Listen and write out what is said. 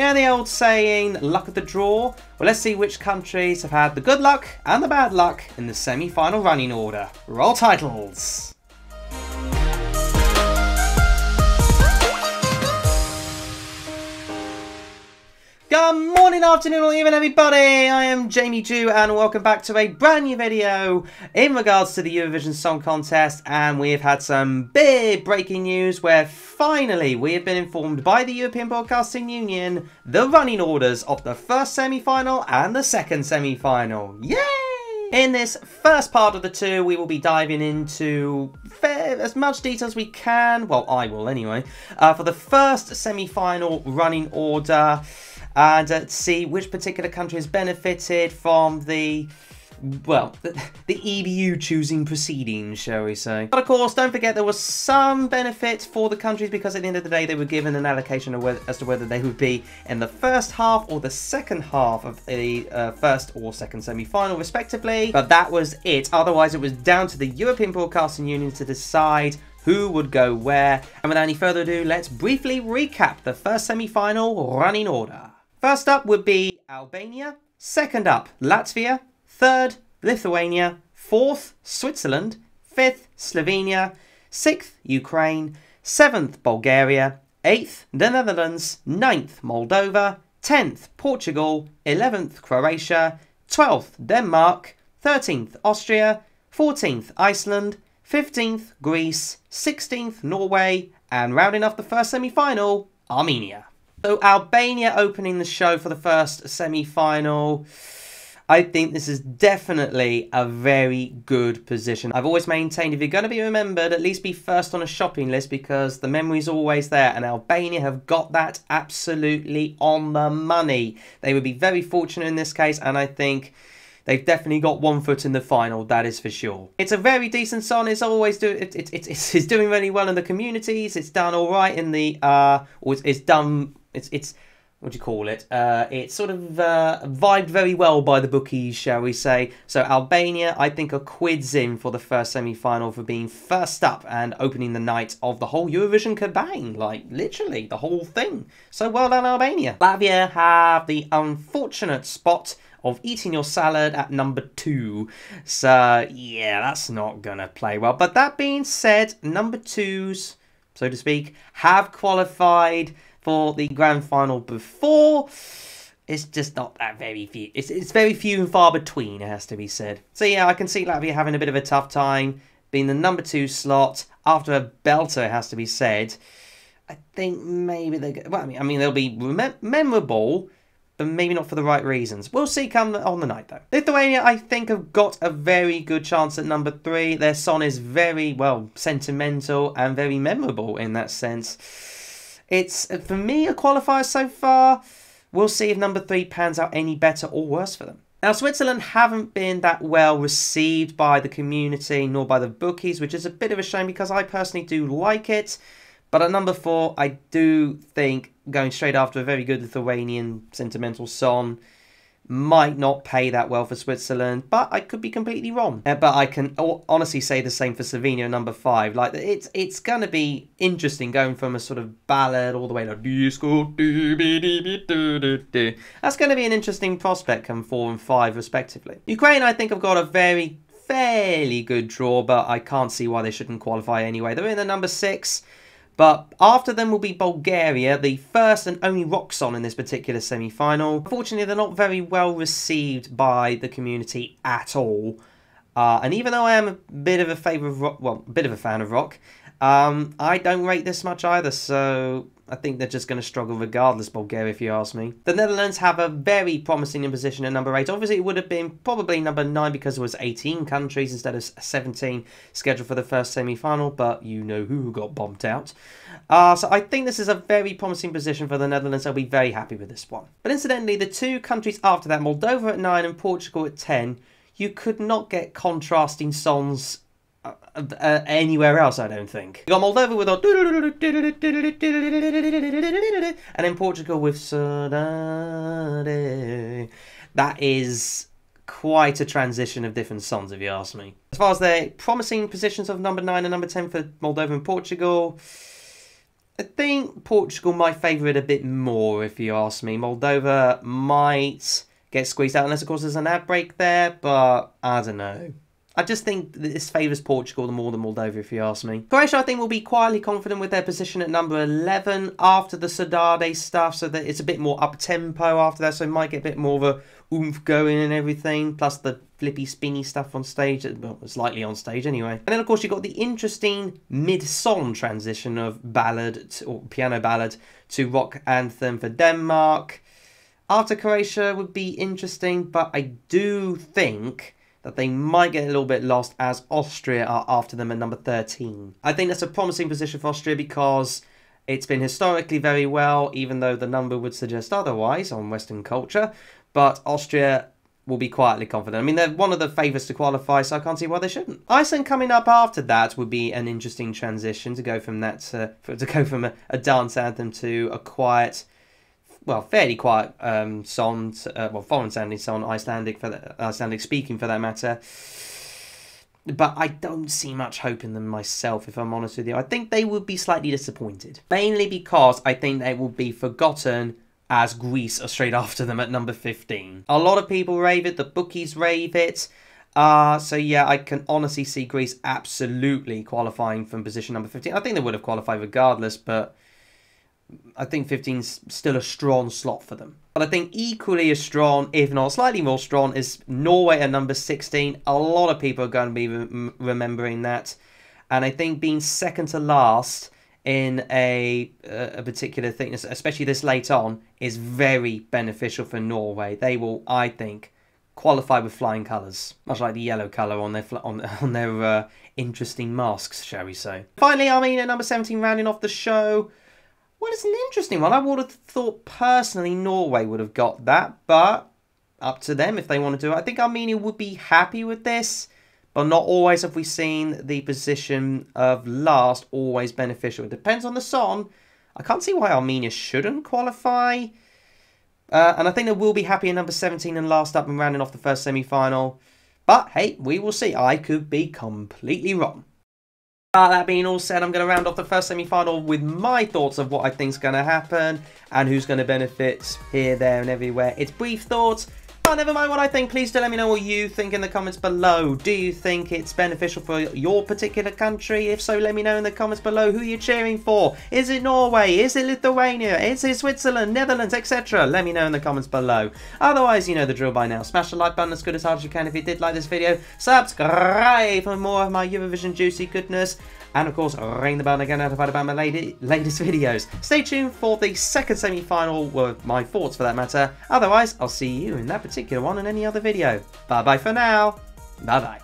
Yeah, the old saying, luck of the draw. Well, let's see which countries have had the good luck and the bad luck in the semi-final running order. Roll titles. Good morning, afternoon, or even everybody. I am Jamie Jew and welcome back to a brand new video in regards to the Eurovision Song Contest. And we have had some big breaking news where finally we have been informed by the European Broadcasting Union the running orders of the first semi-final and the second semi-final. Yay! In this first part of the two, we will be diving into as much detail as we can. Well, I will anyway. For the first semi-final running order. And see which particular country has benefited from the EBU choosing proceedings, shall we say. But of course, don't forget there was some benefit for the countries because at the end of the day they were given an allocation as to whether they would be in the first half or the second half of the first or second semi-final respectively. But that was it. Otherwise, it was down to the European Broadcasting Union to decide who would go where. And without any further ado, let's briefly recap the first semi-final running order. First up would be Albania, second up Latvia, third Lithuania, fourth Switzerland, fifth Slovenia, sixth Ukraine, seventh Bulgaria, eighth the Netherlands, ninth Moldova, 10th Portugal, 11th Croatia, 12th Denmark, 13th Austria, 14th Iceland, 15th Greece, 16th Norway, and rounding off the first semi-final, Armenia. So Albania opening the show for the first semi-final. I think this is definitely a very good position. I've always maintained if you're going to be remembered, at least be first on a shopping list because the memory's always there. And Albania have got that absolutely on the money. They would be very fortunate in this case, and I think they've definitely got one foot in the final, that is for sure. It's a very decent song. It's always it's doing really well in the communities. It's done all right in the it's what do you call it? It's sort of vibed very well by the bookies, shall we say. So Albania, I think, are quids in for the first semi-final for being first up and opening the night of the whole Eurovision kabang. Like, literally, the whole thing. So well done, Albania. Latvia have the unfortunate spot of eating your salad at number 2. So, yeah, that's not going to play well. But that being said, number 2s, so to speak, have qualified for the grand final before. It's just not that very few. It's very few and far between, it has to be said. So yeah, I can see Latvia having a bit of a tough time being the number 2 slot after a belter, it has to be said. I think maybe they'll be memorable, but maybe not for the right reasons. We'll see come on the night though. Lithuania, I think, have got a very good chance at number 3. Their song is very, well, sentimental and very memorable in that sense. It's, for me, a qualifier so far. We'll see if number 3 pans out any better or worse for them. Now, Switzerland haven't been that well received by the community nor by the bookies, which is a bit of a shame because I personally do like it. But at number 4, I do think going straight after a very good Lithuanian sentimental song might not pay that well for Switzerland, but I could be completely wrong. But I can honestly say the same for Slovenia, number 5. Like, it's going to be interesting going from a sort of ballad all the way to disco. That's going to be an interesting prospect come 4 and 5 respectively. Ukraine, I think, have got a fairly good draw, but I can't see why they shouldn't qualify anyway. They're in the number 6. But after them will be Bulgaria, the first and only rock song in this particular semi-final. Unfortunately, they're not very well received by the community at all. And even though I am a bit of a fan of rock, I don't rate this much either. So I think they're just going to struggle regardless, Bulgaria, if you ask me. The Netherlands have a very promising position at number 8. Obviously, it would have been probably number 9 because there was 18 countries instead of 17 scheduled for the first semi-final, but you know who got bombed out. So I think this is a very promising position for the Netherlands. I'll be very happy with this one. But incidentally, the 2 countries after that, Moldova at 9 and Portugal at 10, you could not get contrasting songs anywhere else, I don't think. You got Moldova with and then Portugal with That is quite a transition of different songs, if you ask me. As far as the promising positions of number 9 and number 10 for Moldova and Portugal, I think Portugal might favour it a bit more, if you ask me. Moldova might get squeezed out, unless, of course, there's an ad break there, but I don't know. I just think this favours Portugal more than Moldova, if you ask me. Croatia, I think, will be quietly confident with their position at number 11 after the Sodade stuff, so that it's a bit more up-tempo after that, so it might get a bit more of a oomph going and everything, plus the flippy, spinny stuff on stage, well, slightly on stage anyway. And then, of course, you've got the interesting mid-song transition of ballad, or piano ballad, to rock anthem for Denmark. After Croatia would be interesting, but I do think that they might get a little bit lost as Austria are after them at number 13. I think that's a promising position for Austria because it's been historically very well, even though the number would suggest otherwise on Western culture. But Austria will be quietly confident. I mean, they're one of the favourites to qualify, so I can't see why they shouldn't. Iceland coming up after that would be an interesting transition to go from that to go from a dance anthem to a quiet, well, fairly quiet song, well, foreign-sounding song, Icelandic speaking for that matter. But I don't see much hope in them myself, if I'm honest with you. I think they would be slightly disappointed. Mainly because I think they will be forgotten as Greece are straight after them at number 15. A lot of people rave it, the bookies rave it. So yeah, I can honestly see Greece absolutely qualifying from position number 15. I think they would have qualified regardless, but I think 15's still a strong slot for them. But I think equally as strong, if not slightly more strong, is Norway at number 16. A lot of people are going to be remembering that. And I think being second to last in a particular thing, especially this late on, is very beneficial for Norway. They will, I think, qualify with flying colours, much like the yellow colour on their interesting masks, shall we say. Finally, Armenia, number 17, rounding off the show. Well, it's an interesting one. I would have thought personally Norway would have got that, but up to them if they want to do it. I think Armenia would be happy with this, but not always have we seen the position of last always beneficial. It depends on the song. I can't see why Armenia shouldn't qualify. And I think they will be happy in number 17 and last up and rounding off the first semi-final. But hey, we will see. I could be completely wrong. That being all said, I'm going to round off the first semi-final with my thoughts of what I think is going to happen and who's going to benefit here, there and everywhere. It's brief thoughts. But never mind what I think, please do let me know what you think in the comments below. Do you think it's beneficial for your particular country? If so, let me know in the comments below who you're cheering for. Is it Norway? Is it Lithuania? Is it Switzerland, Netherlands, etc.? Let me know in the comments below. Otherwise, you know the drill by now. Smash the like button as good as hard as you can if you did like this video. Subscribe for more of my Eurovision juicy goodness. And of course, ring the bell to get notified about my latest videos. Stay tuned for the second semi-final, well, my thoughts for that matter. Otherwise, I'll see you in that particular one and any other video. Bye bye for now. Bye bye.